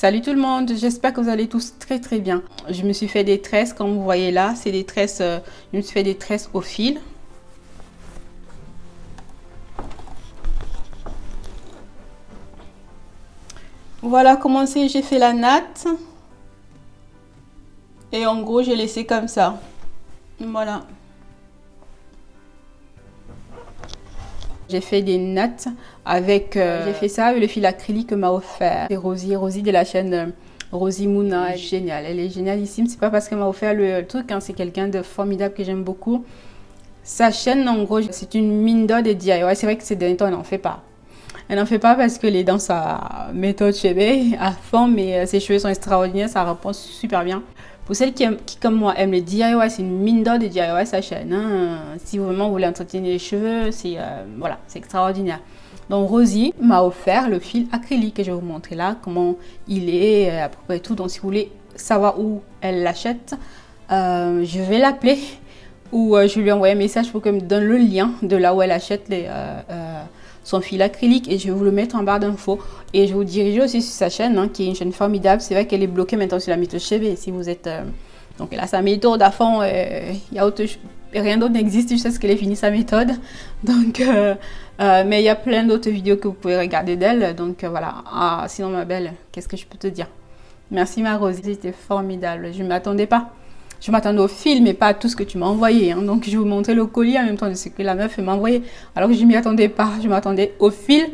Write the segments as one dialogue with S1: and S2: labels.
S1: Salut tout le monde, j'espère que vous allez tous très bien. Je me suis fait des tresses, comme vous voyez là, c'est des tresses, je me suis fait des tresses au fil. Voilà comment j'ai fait la natte. Et en gros, j'ai laissé comme ça. Voilà. J'ai fait des nattes avec, j'ai fait ça avec le fil acrylique que m'a offert. C'est Rosie de la chaîne Rosie Mouna. Elle est géniale, elle est génialissime. C'est pas parce qu'elle m'a offert le truc, hein, c'est quelqu'un de formidable que j'aime beaucoup. Sa chaîne, en gros, c'est une mine d'or de DIY. C'est vrai que ces derniers temps, elle n'en fait pas. Elle n'en fait pas parce que les dans sa méthode cheveux à fond, mais ses cheveux sont extraordinaires, ça répond super bien. Pour celles qui, comme moi, aiment les DIY, c'est une mine d'or de DIY sa chaîne. Hein. Si vraiment vous voulez entretenir les cheveux, c'est voilà, c'est extraordinaire. Donc Rosie m'a offert le fil acrylique que je vais vous montrer là, comment il est, à peu près tout. Donc si vous voulez savoir où elle l'achète, je vais l'appeler ou je lui envoie un message pour qu'elle me donne le lien de là où elle achète son fil acrylique et je vais vous le mettre en barre d'infos. Et je vais vous diriger aussi sur sa chaîne, hein, qui est une chaîne formidable. C'est vrai qu'elle est bloquée maintenant sur la méthode cheveux. Si vous êtes... donc elle a sa méthode à fond. Rien d'autre n'existe jusqu'à ce qu'elle ait fini sa méthode. Donc, mais il y a plein d'autres vidéos que vous pouvez regarder d'elle. Donc voilà. Ah, sinon ma belle, qu'est-ce que je peux te dire? Merci ma Rose, c'était formidable. Je ne m'attendais pas. Je m'attendais au fil, mais pas à tout ce que tu m'as envoyé. Hein. Donc, je vais vous montrer le colis en même temps de ce que la meuf m'a envoyé. Alors que je ne m'y attendais pas. Je m'attendais au fil,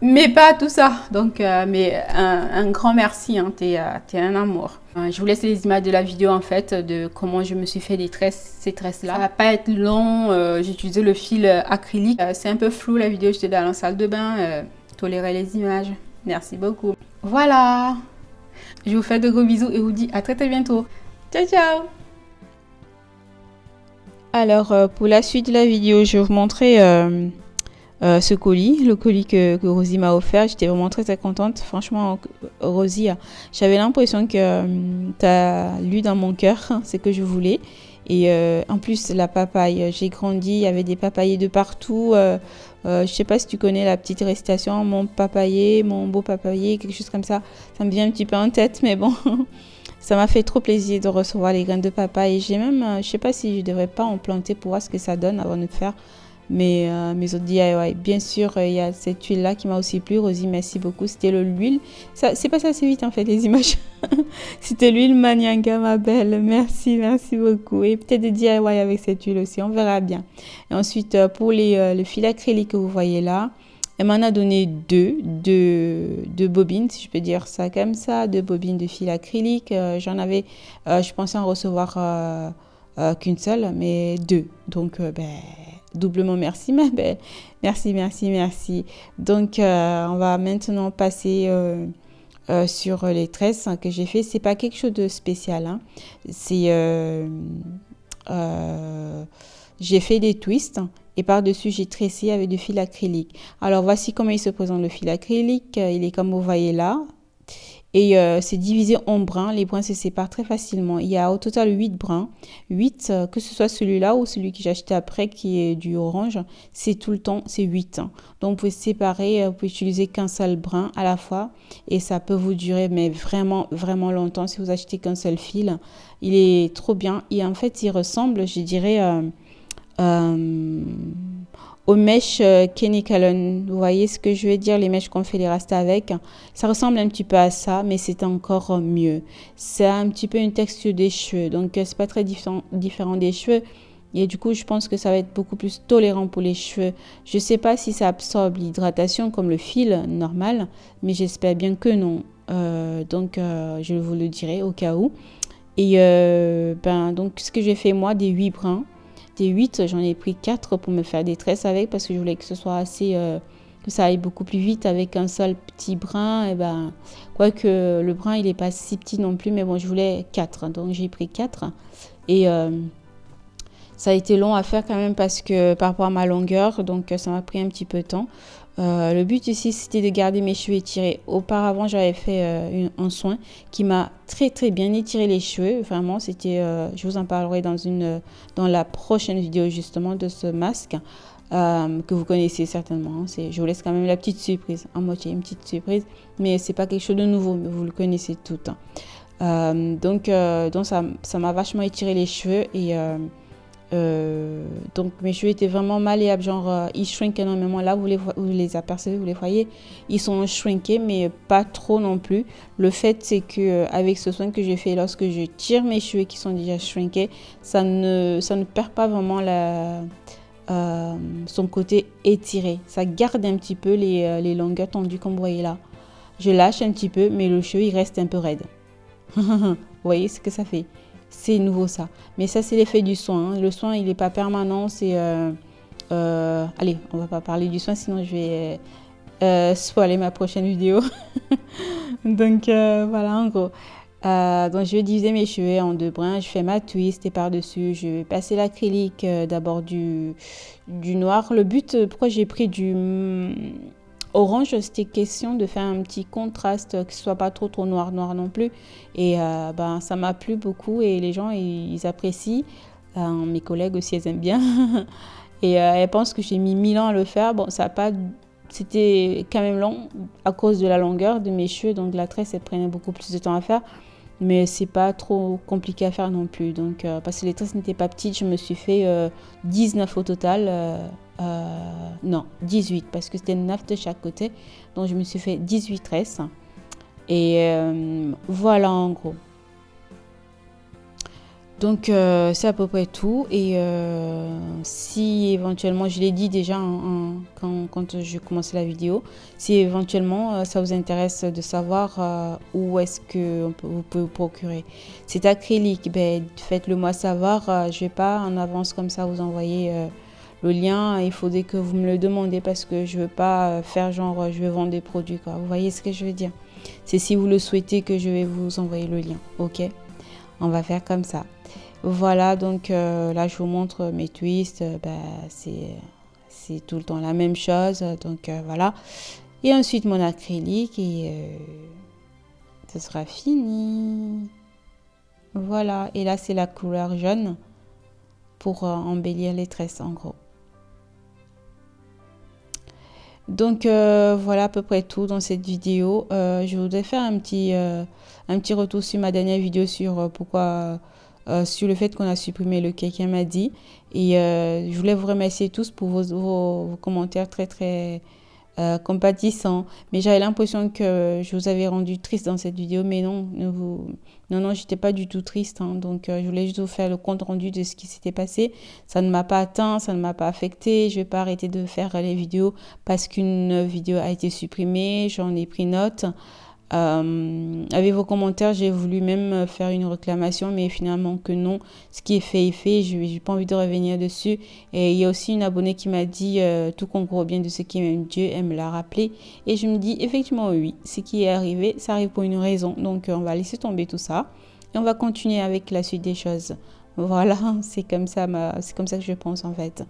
S1: mais pas à tout ça. Donc, mais un grand merci. Hein. T'es un amour. Je vous laisse les images de la vidéo, en fait, de comment je me suis fait des tresses, ces tresses-là. Ça va pas être long. J'ai utilisé le fil acrylique. C'est un peu flou, la vidéo. J'étais dans la salle de bain. Tolérez les images. Merci beaucoup. Voilà. Je vous fais de gros bisous et vous dis à très bientôt. Ciao, ciao! Alors, pour la suite de la vidéo, je vais vous montrer ce colis, le colis que Rosie m'a offert. J'étais vraiment très contente. Franchement, Rosie, j'avais l'impression que tu as lu dans mon cœur ce que je voulais. Et en plus, la papaye, j'ai grandi, il y avait des papayers de partout. Je sais pas si tu connais la petite récitation, mon papayer, mon beau papayer, quelque chose comme ça. Ça me vient un petit peu en tête, mais bon... Ça m'a fait trop plaisir de recevoir les graines de papaye. J'ai même, je sais pas si je devrais pas en planter pour voir ce que ça donne avant de faire mes autres DIY. Bien sûr, il y a cette huile-là qui m'a aussi plu. Rosie, merci beaucoup. C'était l'huile. C'est passé assez vite en fait, les images. C'était l'huile Manianga, ma belle. Merci beaucoup. Et peut-être des DIY avec cette huile aussi, on verra bien. Et ensuite, pour le fil acrylique que vous voyez là, elle m'en a donné deux bobines, si je peux dire ça comme ça, 2 bobines de fil acrylique. J'en avais, je pensais en recevoir qu'une seule, mais 2. Donc, doublement merci, ma belle. Merci. Donc, on va maintenant passer sur les tresses que j'ai fait. C'est pas quelque chose de spécial. Hein. C'est... j'ai fait des twists et par-dessus j'ai tressé avec du fil acrylique. Alors voici comment il se présente le fil acrylique. Il est comme vous voyez là. Et c'est divisé en brins. Les brins se séparent très facilement. Il y a au total 8 brins. 8, que ce soit celui-là ou celui que j'ai acheté après qui est du orange, c'est tout le temps, c'est 8. Donc vous pouvez séparer, vous pouvez utiliser qu'un seul brin à la fois. Et ça peut vous durer mais vraiment longtemps si vous achetez qu'un seul fil. Il est trop bien. Et en fait, il ressemble, je dirais... aux mèches Kenny Callan. Vous voyez ce que je veux dire, les mèches qu'on fait les rastas avec. Ça ressemble un petit peu à ça, mais c'est encore mieux. C'est un petit peu une texture des cheveux, donc c'est pas très différent des cheveux. Et du coup, je pense que ça va être beaucoup plus tolérant pour les cheveux. Je sais pas si ça absorbe l'hydratation comme le fil normal, mais j'espère bien que non. Donc, je vous le dirai au cas où. Et donc, ce que j'ai fait moi, des 8 brins. Des 8, j'en ai pris 4 pour me faire des tresses avec parce que je voulais que ce soit assez, que ça aille beaucoup plus vite avec un seul petit brin. Et quoique le brin il est pas si petit non plus, mais bon, je voulais 4, donc j'ai pris 4. Et ça a été long à faire quand même parce que par rapport à ma longueur, donc ça m'a pris un petit peu de temps. Le but ici, c'était de garder mes cheveux étirés. Auparavant, j'avais fait un soin qui m'a très bien étiré les cheveux. Vraiment, c'était, je vous en parlerai dans la prochaine vidéo justement de ce masque. que vous connaissez certainement. Je vous laisse quand même la petite surprise, en moitié une petite surprise, mais c'est pas quelque chose de nouveau, mais vous le connaissez tout. Donc ça m'a vachement étiré les cheveux et donc mes cheveux étaient vraiment malléables, genre ils shrink énormément. Là vous les apercevez, vous les voyez, ils sont shrinkés mais pas trop non plus. Le fait c'est que avec ce soin que j'ai fait, lorsque je tire mes cheveux qui sont déjà shrinkés, ça ne perd pas vraiment son côté étiré. Ça garde un petit peu les longueurs tendues comme vous voyez là. Je lâche un petit peu mais le cheveu il reste un peu raide. Vous voyez ce que ça fait? C'est nouveau ça. Mais ça, c'est l'effet du soin. Hein. Le soin, il n'est pas permanent. C'est... allez, on va pas parler du soin, sinon je vais spoiler ma prochaine vidéo. Donc, voilà, en gros. Donc, je vais diviser mes cheveux en 2 brins. Je fais ma twist et par-dessus, je vais passer l'acrylique. D'abord du noir. Le but, pourquoi j'ai pris du... orange, c'était question de faire un petit contraste, que ce soit pas trop noir non plus. Et ça m'a plu beaucoup et les gens, ils apprécient. Mes collègues aussi, elles aiment bien. Et elles pensent que j'ai mis 1000 ans à le faire. Bon, ça a pas... C'était quand même long à cause de la longueur de mes cheveux. Donc la tresse, elle prenait beaucoup plus de temps à faire. Mais c'est pas trop compliqué à faire non plus. Donc, parce que les tresses n'étaient pas petites, je me suis fait 19 au total. Non, 18 parce que c'était 9 de chaque côté. Donc, je me suis fait 18 tresses. Et voilà en gros. Donc, c'est à peu près tout. Et si éventuellement, je l'ai dit déjà quand je commençais la vidéo, si éventuellement ça vous intéresse de savoir où est-ce que vous pouvez vous procurer cet acrylique, ben, faites-le moi savoir. Je ne vais pas en avance comme ça vous envoyer le lien. Il faudrait que vous me le demandez parce que je ne veux pas faire genre je vais vendre des produits, quoi. Vous voyez ce que je veux dire? C'est si vous le souhaitez que je vais vous envoyer le lien. Ok? On va faire comme ça. Voilà, donc là, je vous montre mes twists. C'est tout le temps la même chose. Donc, voilà. Et ensuite, mon acrylique. Et ce sera fini. Voilà. Et là, c'est la couleur jaune pour embellir les tresses, en gros. Donc, voilà à peu près tout dans cette vidéo. Je voudrais faire un petit retour sur ma dernière vidéo sur pourquoi... sur le fait qu'on a supprimé le quelqu'un m'a dit. Et je voulais vous remercier tous pour vos commentaires très très compatissants. Mais j'avais l'impression que je vous avais rendu triste dans cette vidéo. Mais non, j'étais pas du tout triste. Hein. Donc je voulais juste vous faire le compte rendu de ce qui s'était passé. Ça ne m'a pas atteint, ça ne m'a pas affecté. Je vais pas arrêter de faire les vidéos parce qu'une vidéo a été supprimée. J'en ai pris note. Avec vos commentaires, j'ai voulu même faire une réclamation, mais finalement que non. Ce qui est fait est fait. Je n'ai pas envie de revenir dessus. Et il y a aussi une abonnée qui m'a dit tout qu'on croit bien de ce qui aime Dieu, elle me l'a rappelé. Et je me dis effectivement oui, ce qui est arrivé, ça arrive pour une raison. Donc on va laisser tomber tout ça et on va continuer avec la suite des choses. Voilà, c'est comme ça que je pense en fait.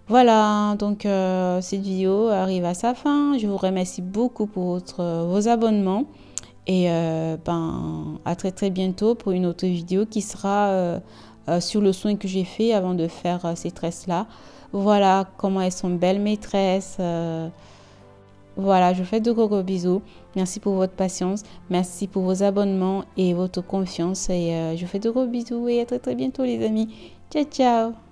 S1: Voilà, donc cette vidéo arrive à sa fin. Je vous remercie beaucoup pour vos abonnements. Et à très très bientôt pour une autre vidéo qui sera sur le soin que j'ai fait avant de faire ces tresses-là. Voilà comment elles sont belles mes tresses. Voilà, je vous fais de gros bisous. Merci pour votre patience. Merci pour vos abonnements et votre confiance. Et je vous fais de gros bisous et à très très bientôt les amis. Ciao, ciao.